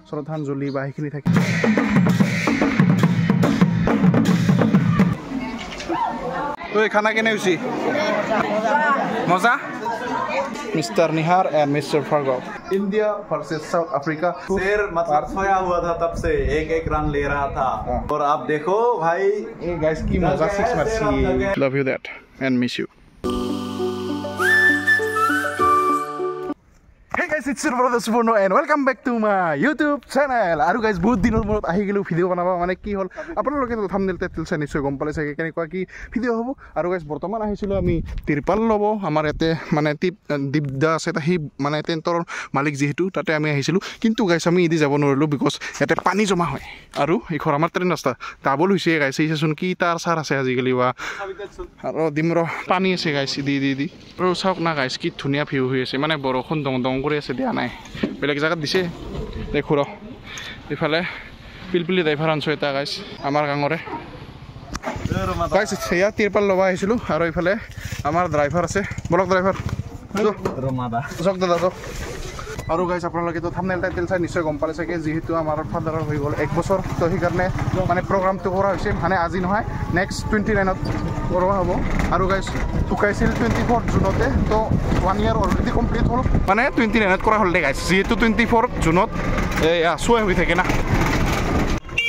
শ্ৰদ্ধাঞ্জলি বা সেইখিনি থাকে ঐ খানা কেনে হৈছে মজা mister Nihar and mister Bhargav India versus South Africa शेर मतलब सोया हुआ था तब से एक रन ले रहा था और आप देखो भाई ये गाइस की मजा six mercy love you that and miss you Hey guys, it's your brother Suborno and welcome back to my YouTube channel. Aru guys, बहुत दिनों मोर आही गेलु भिडिओ बनाबा माने की हल आपन लोके तो थंबनेल टाइटल से निश्चय गम पाले सके केनेकुआ की भिडिओ हबो आरु गाइस बर्तमान आहिसिलो आमी तिरपाल लबो আমাৰ এতে মানে দীপদা আছে তা হি মানে টেন্টৰ মালিক যেহেতু তাতে আমি আহিছিলো কিন্তু গাইস আমি ইদি যাব নৰলো বিকজ এতে পানী জমা হয় আৰু এই ঘৰ আমাৰ ট্ৰেন ৰাস্তা ডাবল হৈছে গাইস এইছুন কি তাৰ সাৰ আছে আজিকালি वा আৰু দিমৰ পানী আছে গাইস দি আৰু চাওক না গাইস কি ধুনিয়া ভিউ হৈ আছে মানে বৰখন দং দং কৰি আছে দিয়া নাই বেলেগ জায়গা দিছে দেখো ৰ ইফালে পিলপিলি ড্ৰাইভাৰ আনছো এটা গাইস আমাৰ গাঙৰে গাইস সেয়া তিৰপাল লবা আহিছিলো আৰু ইফালে আমাৰ ড্ৰাইভাৰ আছে ব্লক ড্ৰাইভাৰ ৰমাদা জক দাদা জক আৰু গাইস আপোনালোকে তো থাম্বনেল টাইটেল চাই নিশ্চয় গম পালে চাগে যেহেতু আমাৰ ফাদাৰৰ হৈ গ'ল 1 বছৰ তো সেইকাৰণে মানে প্ৰগ্ৰামটো কৰা হৈছে মানে আজি নহয় নেক্সট 29ত কৰা হ'ব আৰু গাইস ঢুকাইছিল 24 জুনতে তো 1 ইয়াৰ অলৰেডি কমপ্লিট হ'ল মানে 29ত কৰা হ'ল দে গাইস যেহেতু 24 জুনত সোয়া হৈ থাকে না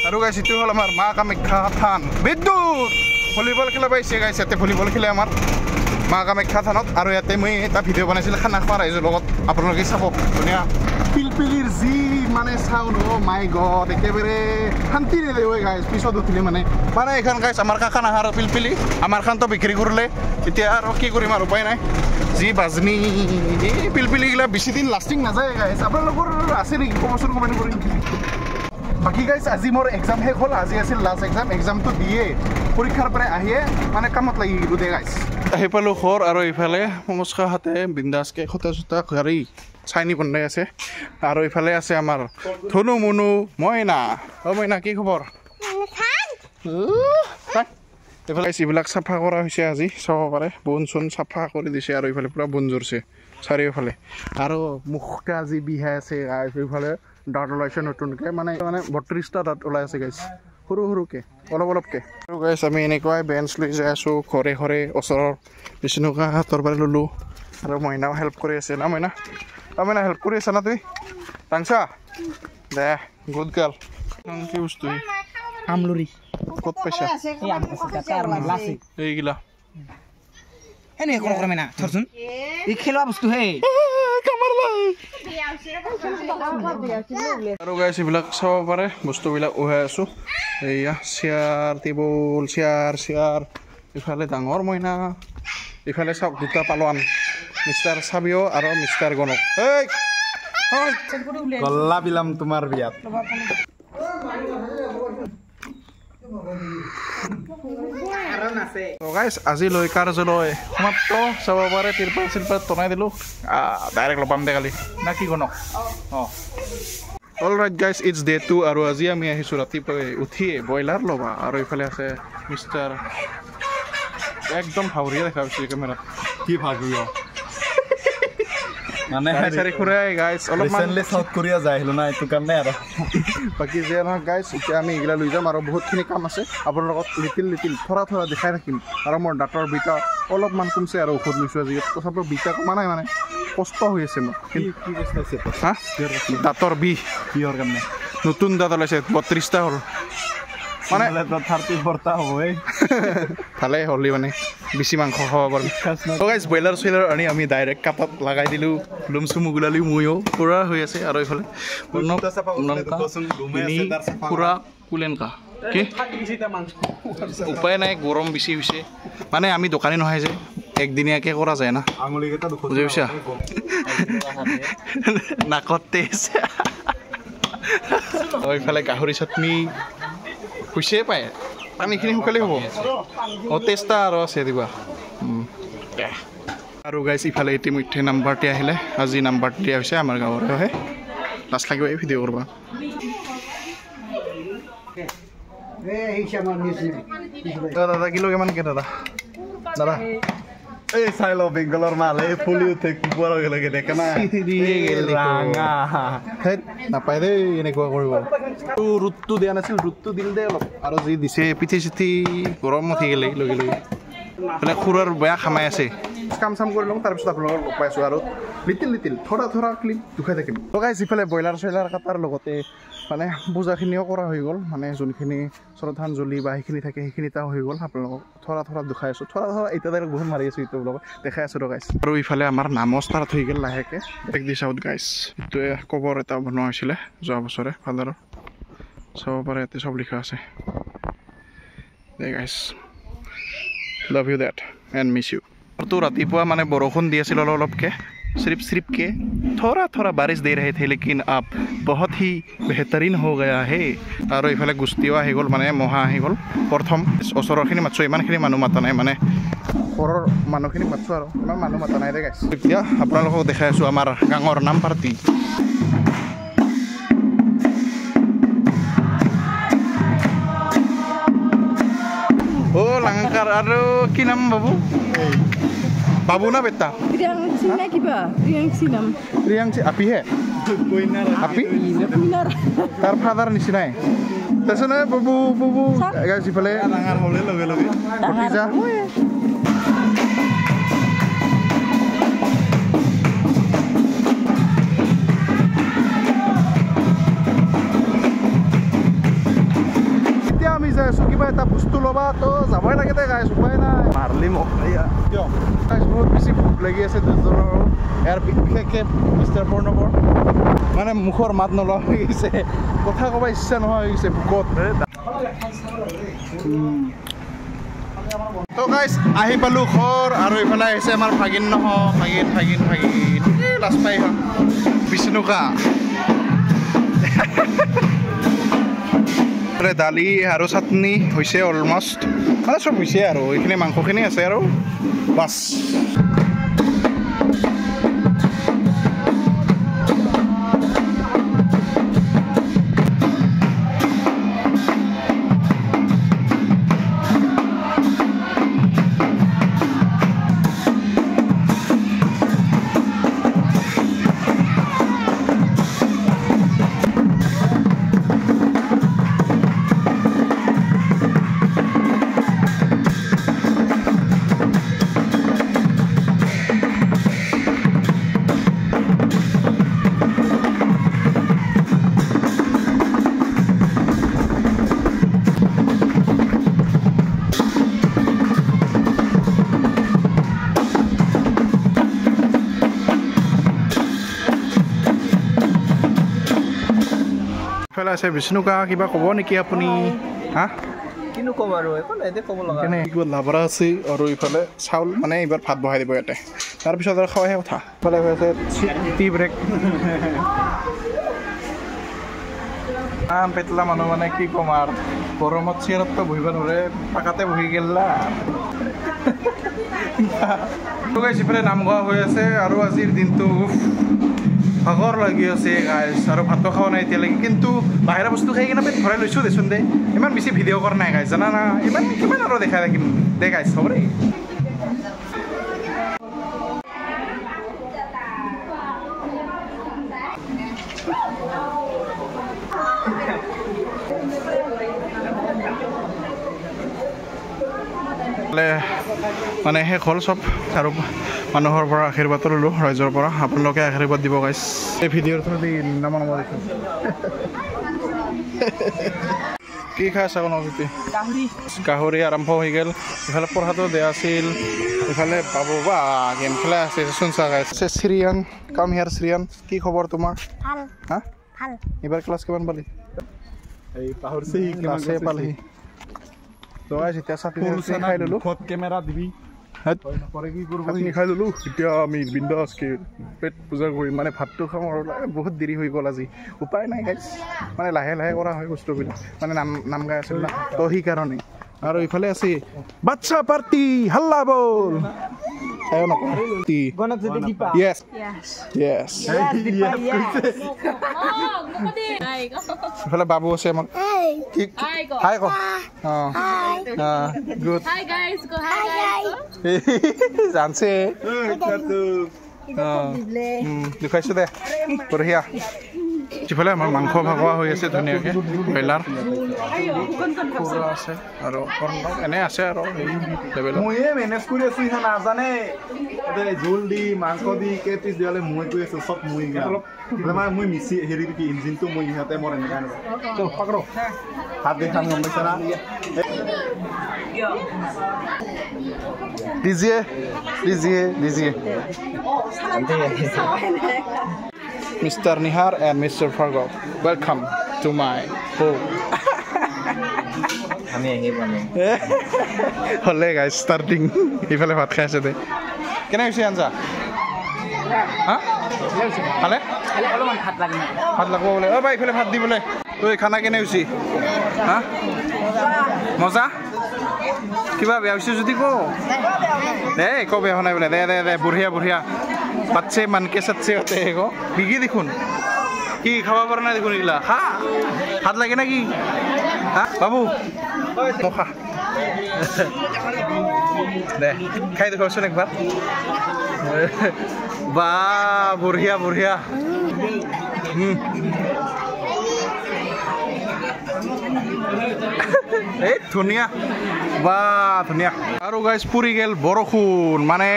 আৰু গাইস এটো হ'ল আমাৰ মা কামাখ্যা থান বিদ্যুৎ ভলিবল খেলা পাইছে গাইস ইয়াতে ভলিবল খেলে আমাৰ মা কামাখ্যা থানত আৰু ইয়াতে মই এটা ভিডিও বনাইছিল খানা খোৱাৰ ৰাইজৰ লগত আপোনালোকে চাব ধুনীয়া পিলপিলিৰ যি মানে চাউণ্ড ও মাই গড একেবাৰে শান্তি নিদে হয় গাইছ পিছত উঠিলে মানে এখন গাইছ আমাৰ কাকা নাহাৰ পিলপিলি আমাৰ খানটো বিক্ৰী কৰিলে এতিয়া আৰু কি কৰিম আৰু উপায় নাই যি বাজনী পিলপিলিগিলা বেছি দিন লাষ্টিং নাযায় গাইছ আপোনালোকৰ আছে নেকি কবচোন কমেণ্ট কৰি বাকি গাইছ আজি মোৰ এক্সাম শেষ হ'ল আজি আছিল লাষ্ট এক্সামটো দিয়ে পৰীক্ষাৰ পৰা আহিয়ে মানে কামত লাগি গ'লো দে গাইছ আহি পালোঁ ঘৰ আৰু ইফালে মমস্কা হাতে বিন্দাছকে খটা চুটা গাড়ী চাইনি বনাই আছে আৰু ইফালে আছে আমাৰ ধনু মুনু মইনা অ মইনা কি খবৰ ইফালে এইবিলাক চাফা কৰা হৈছে আজি চাব পাৰে বন চন চাফা কৰি দিছে আৰু ইফালে পুৰা বন জোৰছে চাৰিওফালে আৰু মুখটা আজি বিহাই আছে ইফালে দাঁত ওলাইছে নতুনকৈ মানে 32টা দাঁত ওলাই আছে গাইছ সৰু সৰুকৈ অলপকৈ আৰু গাইছ আমি এনেকুৱাই বেঞ্চ লৈ যাই আছোঁ ঘৰে ঘৰে ওচৰৰ বিষ্ণুকা হাতৰ পৰা ল'লোঁ আৰু মইনাও হেল্প কৰি আছে না মইনা মইনা হেল্প কৰি আছা না তুই টাংচা দে গুড গাৰ্ল কি বস্তু আমলুৰি ক'ত পাইছা এইগিলা এনে একো নকৰে না থৰচোন এই খেলোৱা বস্তু হে আৰু গাইছ এইবিলাক চাব পাৰে বস্তুবিলাক উহাই আছোঁ এয়া চেয়াৰ টেবুল চেয়াৰ ইফালে ডাঙৰ মইনা ইফালে চাওক দুটা পালোৱান মিষ্টাৰ চাবিও আৰু মিষ্টাৰ গণক এই গল্লা বিলাম তোমাৰ বিয়াত গাইছ আজিলৈ কাৰ্যালয় সমাপ্ত চাব পাৰে তিৰপাল চিৰপাল টনাই দিলোঁ ডাইৰেক্ট লবাম দে কালি না কি গণক অলৰাইট গাইছ ইটছ ডে 2 আৰু আজি আমি আহিছোঁ ৰাতিপুৱাই উঠিয়ে ব্ৰইলাৰ ল'বা আৰু ইফালে আছে মিষ্টাৰ একদম ভাউৰীয়া দেখা পাইছোঁ কেমেৰাত কি ভাবিও মানে চাৰি খুৰাই গাইছ অলপমান সাউথ কোৰিয়া যাই আহিলোঁ না এইটো কাৰণে আৰু বাকী যে নহয় গাইছ এতিয়া আমি এইগিলা লৈ যাম আৰু বহুতখিনি কাম আছে আপোনাৰ লগত লিটিল থৰা দেখাই থাকিম আৰু মোৰ দাঁতৰ বিটা অলপমান কমছে আৰু ঔষধ লৈছোঁ আজি তথাপিও বিটা কমা নাই মানে কষ্ট হৈ আছে মোৰ কি কষ্ট হৈছে হা দাঁতৰ বিষ কিহৰ কাৰণে নতুন দাঁত ওলাইছে 32টা হ'ল মানে 34টা হ'ব ভালে হ'লি মানে বেছি মাংস খাব পাৰিম গাইছ ব্ৰইলাৰ চইলাৰ আনি আমি ডাইৰেক্ট কাপত লগাই দিলোঁ লুম চুম গুলালি ময়ো পুৰা হৈ আছে আৰু এইফালে পুৰা কুলেনকা কি উপায় নাই গৰম বেছি হৈছে মানে আমি দোকানী নহয় যে একদিনীয়াকৈ কৰা যায় না বুজি পাইছা নাকত তেজ এইফালে গাহৰি চাটনি হৈছে পায় পানীখিনি শুকালেই হ'ব টেষ্টা আৰু আছে দিবা আৰু গাইছ ইফালে ইতিমধ্যে নাম্বাৰটি আহিলে আজি নাম্বাৰটি দিয়া হৈছে আমাৰ গাঁৱৰে লাষ্ট লাগিব এই ভিডিঅ' কৰবা দাদা কিলো কিমানকৈ দাদা এই চাই ল বেংগলৰ মাল এই ফুলি উঠে কুকুৱাৰ লগে লগে দেখে না ৰাঙা নাপায় দেই এনেকুৱা কৰিব ৰুটটো দিয়া নাছিল ৰুটটো দিল দে অলপ আৰু যি দিছে পিঠি চিঠি গৰম উঠি গ'লে লগে লগে মানে খুৰৰ বেয়া খামাই আছে কাম চাম কৰি লওঁ তাৰপিছত আপোনালোকক লগ পাইছোঁ আৰু লিটিল থৰা ক্লিপ দুখাই থাকিম লগাই যিফালে ব্ৰইলাৰ চইলাৰ কটাৰ লগতে মানে পূজাখিনিও কৰা হৈ গ'ল মানে যোনখিনি শ্ৰদ্ধাঞ্জলি বা সেইখিনি থাকে সেইখিনি তাও হৈ গ'ল আপোনালোকক থৰা দেখাই আছোঁ থৰা এতিয়া ডাইৰেক্ট বহুত মাৰি আছোঁ ইউটিউব লগত দেখাই আছোঁ গাইছ আৰু ইফালে আমাৰ নামো ষ্টাৰ্ট হৈ গ'ল লাহেকৈ চেক দিছ আউট গাইছ এইটোৱে কবৰ এটা বনোৱা হৈছিলে যোৱা বছৰে ফাদাৰৰ চাব পাৰে ইয়াতে চব লিখা আছে the guys love you dad and miss you तो रातिपुआ माने बरखुन दी आसिल अलपके सिर्फ के थोड़ा बारिश दे रहे थे लेकिन अब बहुत ही बेहतरीन हो गया है और इफाले गुस्तिओ आहि गल माने महा आहि गल प्रथम ओसरखिनि मातसो इमानखिनि मानु माता नाय माने घৰৰ মানুহখিনি মাতছো আৰু ইমান মানুহ মাতা নাই দে গাইছ এতিয়া আপোনালোকক দেখাই আছোঁ আমাৰ গাঙৰ নাম party O langkar aduh ki nam babu babu na beta Priangsi na kiba Priangsi nam Priangsi api he api tar father nisinai tasana babu guys sipale ডাঙৰ হ'লে লগে লগে pizza কিবা এটা বস্তু ল'বা তো যাবই লাগে দে গাইছ উপায় নাই মাৰলি মোক কিয় গাইছ বহুত বেছি ভোক লাগি আছে দুজনৰ ইয়াৰ বিশেষকৈ মিষ্টাৰ প্ৰণৱৰ মানে মুখৰ মাত নোলোৱা হৈ গৈছে কথা ক'ব ইচ্ছা নোহোৱা হৈ গৈছে ভোকত তো গাইছ আহি পালোঁ ঘৰ আৰু এইফালে আহিছে আমাৰ ভাগিন ভাগিন লাজ পাই হওক বিষ্ণুকা দালি আৰু চাটনি হৈছে অলমষ্ট মানে চব হৈছে আৰু এইখিনি মাংসখিনি আছে আৰু বাছ ইফালে আছে বিষ্ণুকা কিবা ক'ব নেকি আপুনি হা কিনো ক'ব আৰু একো নাই দে ক'ব লগা কেনে কিবা লাবৰা আছে আৰু ইফালে চাউল মানে এইবাৰ ভাত বহাই দিব ইয়াতে তাৰপিছত আৰু খোৱাহে কথা ইফালে হৈ আছে টি ব্ৰেক পেটলা মানুহ মানে কি ক'ম আৰু গৰমত চেয়াৰততো বহিব নোৱাৰে পাকাতে বহি গেলা ইফালে নাম গোৱা হৈ আছে আৰু আজিৰ দিনটো ভাগৰ লাগি আছে গাইছ আৰু ভাতো খোৱা নাই এতিয়ালৈকে কিন্তু বাহিৰা বস্তু খাই কিনে পেট ভৰাই লৈছোঁ দেচোন দে ইমান বেছি ভিডিঅ' কৰা নাই গাইছ জানা না ইমান কিমান আৰু দেখাই থাকিম দে গাইছ হ'ব দেই মানে শেষ হ'ল চব আৰু মানুহৰ পৰা আশীৰ্বাদ ল'লোঁ ৰাইজৰ পৰা আপোনালোকে আশীৰ্বাদ দিব গাইছ এই ভিডিঅ'ৰ থ্ৰুদি নামৰ দেখিম কি খাই আছে নজুতি গাহৰি আৰম্ভ হৈ গ'ল ইফালে পঢ়াটো বেয়া আছিল ইফালে পাব বা গেম খেলা আছে চোন চা গাইছে শ্ৰিয়ান কাম হিয়াৰ শ্ৰিয়ান কি খবৰ তোমাৰ ভাল হা ভাল এইবাৰ ক্লাছ কিমান পালি এই পাহৰছি ক্লাছে পালি তো গাইছ এতিয়া চাটনি খাই ল'লোঁ ফট কেমেৰা দিবি চাটনি খাই ল'লোঁ এতিয়া আমি বিন্দাছকৈ পেট পূজা কৰিম মানে ভাতটো খাওঁ আৰু বহুত দেৰি হৈ গ'ল আজি উপায় নাই গাইছ মানে লাহে লাহে কৰা হয় বস্তুবিলাক মানে নাম গাই আছিল না তো সেইকাৰণে আৰু ইফালে আছে বাচ্চা পাৰ্টি হাল্লা বল Ayo nok. Ti. Gwanagjuti Dipa. Yes. Yes. Yes. Yes, Dipa, yes. Ifaলে babu আছে আমার Hi, go. হাই কো good Hi guys, go hi guys. জানছে দেখাইছো দে বঢ়িয়া ইফালে আমাৰ মাংস ভাগোৱা হৈ আছে ধুনীয়াকৈ ব্ৰইলাৰ আছে আৰু এনে আছে আৰু মই মেনেজ কৰি আছো ইহা নাজানে জোল দি মাংস দি কেই পিচ দিয়ালে মই কৈ আছো চব মই মানে মই মিচি হেৰি কি ইঞ্জিনটো মই ইহঁতে মোৰ এনেকুৱা চল পকৰো হাত দেখাম গম পাইছা না Dizier. Mr. Nihar and Mr. Fargo, welcome to my home. Hello guys, starting. Ifale bhat khai ase de. Kena hoise anja? Ha? Hale? অলপমান ভাত লাগে ভাত লাগব বলে ও ভাই ifale bhat di bole. Oi khana kene hoisi? Ha? Moza? Kiba beya hoise jodi ko? দে কো বেয়া নাই বলে দে বঢ়িয়া বাচ্চে মানকে সচ্চে হতে গো বিগি দেখুন কি খাওয়া পারে না দেখুন এগুলা খা হাত লাগে নাকি হ্যাঁ বাবু খা দে খাই দেখোছেন একবার বা বঢ়িয়া এই ধুনীয়া বা ধুনীয়া আৰু গাইজ পুৰি গেল বৰষুণ মানে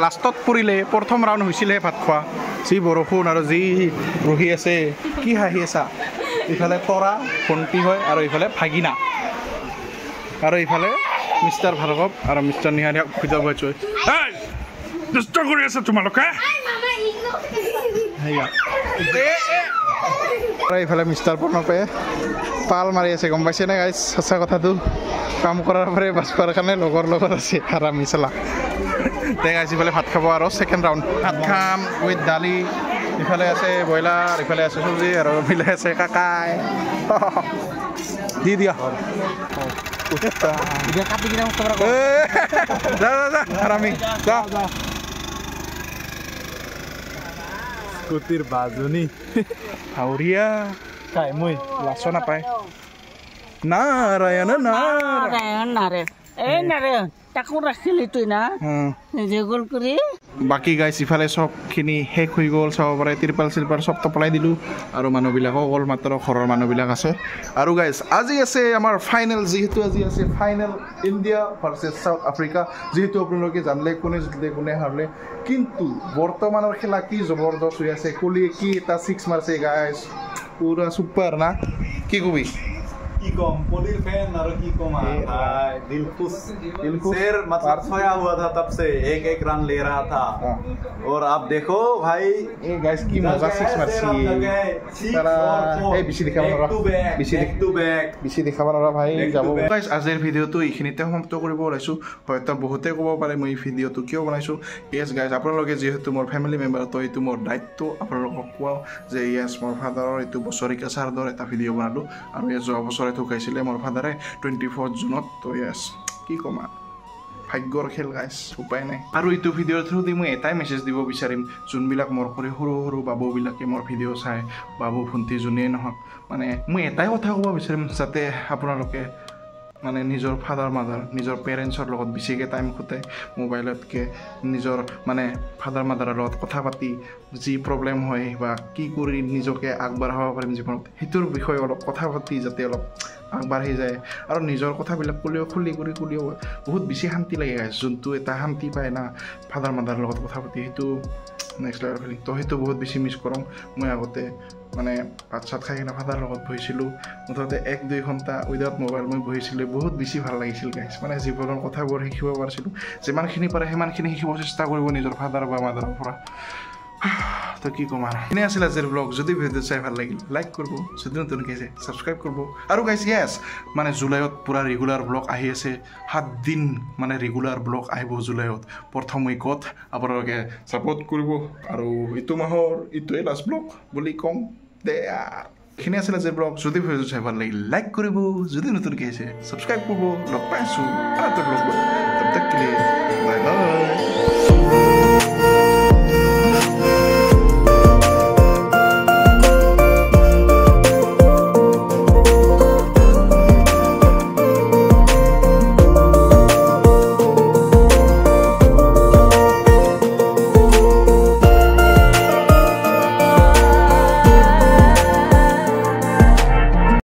লাষ্টত পৰিলে প্ৰথম ৰাউণ্ড হৈছিলে ভাত খোৱা যি বৰষুণ আৰু যি ৰহি আছে কি হাঁহি আছা ইফালে তৰা ভণ্টি হয় আৰু ইফালে ভাগিনা আৰু ইফালে মিষ্টাৰ ভাৰ্গৱ আৰু মিষ্টাৰ নিহাৰীয়াক ভিতৰত গৈছোঁ দুষ্ট কৰি আছে তোমালোকে ইফালে মিষ্টাৰ প্ৰণৱে পাল মাৰি আছে গম পাইছে নে গাইজ সঁচা কথাটো কাম কৰাৰ পৰাই বাছ খোৱাৰ কাৰণে লগৰ আছে হাৰামি চালা তে গাইজ ইফালে ভাত খাব আৰু ছেকেণ্ড ৰাউণ্ড ভাত খাম উইথ দালি ইফালে আছে ব্ৰইলাৰ ইফালে আছে চব্জি আৰু মিলাই আছে কাকাই দি দিয়া হাৰামি যা স্কুটিৰ বাজনী হাউৰীয়া কাই মই লাচ নাপায় নাৰায়ণ তাকো ৰাখিলি তুই না নিজে গ'ল কৰি বাকী গাইছ ইফালে চবখিনি শেষ হৈ গ'ল চাব পাৰে তিৰপাল চিৰপাল চব তপলাই দিলোঁ আৰু মানুহবিলাকো অকল মাত্ৰ ঘৰৰ মানুহবিলাক আছে আৰু গাইছ আজি আছে আমাৰ ফাইনেল যিহেতু আজি আছে final India versus south Africa যিহেতু আপোনালোকে জানিলে কোনে জিকিলে কোনে হাৰিলে কিন্তু বৰ্তমানৰ খেলা কি জবৰদস্ত হৈ আছে কলিয়ে কি এটা 6 মাৰছে গাইছ পুৰা ছুপাৰ না কি কবি की कम पोलिर फैन और की कम भाई दिल खुश शेर मतलब सोया हुआ था तब से एक रन ले रहा था और आप देखो भाई ए गाइस की मजा 6 मारसी सारा ए बिसि देखाब नरा बिसि देखाब नरा भाई যাব गाइस আজিৰ ভিডিওটো এইখিনিতে সমাপ্ত কৰিব ওলাইছো হয়তো বহুতে ক'ব পাৰে মই এই ভিডিওটো কিয় বনাইছো ইয়েস গাইস আপোনালোকে যেহেতু মোৰ ফ্যামিলি মেম্বাৰ তো এইটো মোৰ দায়িত্ব আপোনালোকক কোৱা যে ইয়েস মোৰ ফাদাৰৰ এইটো বছৰিকা চাৰদৰ এটা ভিডিও বনালো আৰু এই যোৱা বছৰ ঢুকাইছিলে মোৰ ফাদাৰে 24 জুনত তো ইয়েস কি কমা ভাগ্যৰ খেল গাইছ উপায় নাই আৰু এইটো ভিডিঅ'ৰ থ্ৰু দি মই এটাই মেছেজ দিব বিচাৰিম যোনবিলাক মোৰ কৰি সৰু বাবুবিলাকে মোৰ ভিডিঅ' চাই বাবু ভণ্টি যোনেই নহওক মানে মই এটাই কথা ক'ব বিচাৰিম যাতে আপোনালোকে মানে নিজৰ ফাদাৰ মাদাৰ নিজৰ পেৰেণ্টছৰ লগত বেছিকৈ টাইম খটাই মোবাইলতকৈ নিজৰ মানে ফাদাৰ মাদাৰৰ লগত কথা পাতি যি প্ৰব্লেম হয় বা কি কৰি নিজকে আগবঢ়াব পাৰিম জীৱনত সেইটোৰ বিষয়ে অলপ কথা পাতি যাতে অলপ আগবাঢ়ি যায় আৰু নিজৰ কথাবিলাক ক'লেও খুলিও বহুত বেছি শান্তি লাগে গাইছ যোনটো এটা শান্তি পায় না ফাদাৰ মাদাৰৰ লগত কথা পাতি সেইটো নেক্সট লেভেল ফিলিং তো সেইটো বহুত বেছি মিছ কৰোঁ মই আগতে মানে ভাত চাত খাই কিনে ফাদাৰৰ লগত বহিছিলোঁ মুঠতে 1-2 ঘণ্টা উইদাউট মোবাইল মই বহিছিলোঁ বহুত বেছি ভাল লাগিছিল গাইছ মানে জীৱনৰ কথাবোৰ শিকিব পাৰিছিলোঁ যিমানখিনি পাৰে সিমানখিনি শিকিব চেষ্টা কৰিব নিজৰ ফাদাৰ বা মাদাৰৰ পৰা তো কি কম আৰু এনে আছিল আজিৰ ব্লগ যদি ভিডিঅ' চাই ভাল লাগিল লাইক কৰিব যদি নতুনকৈ আছে ছাবস্ক্ৰাইব কৰিব আৰু গাইছ ইয়েছ মানে জুলাইত পূৰা ৰেগুলাৰ ব্লগ আহি আছে 7 দিন মানে ৰেগুলাৰ ব্লগ আহিব জুলাইত প্ৰথম উইকত আপোনালোকে ছাপোৰ্ট কৰিব আৰু এইটো মাহৰ এইটোৱে লাষ্ট ব্লগ বুলি কম দে এইখিনি আছিলে যে ব্লগ যদি ভিডিঅ'টো চাই ভাল লাগিল লাইক কৰিব যদি নতুনকৈ আহিছে ছাবস্ক্ৰাইব কৰিব লগ পাইছোঁ আৰু এটা ব্লগত তব তক কে লিয়ে বাই বাই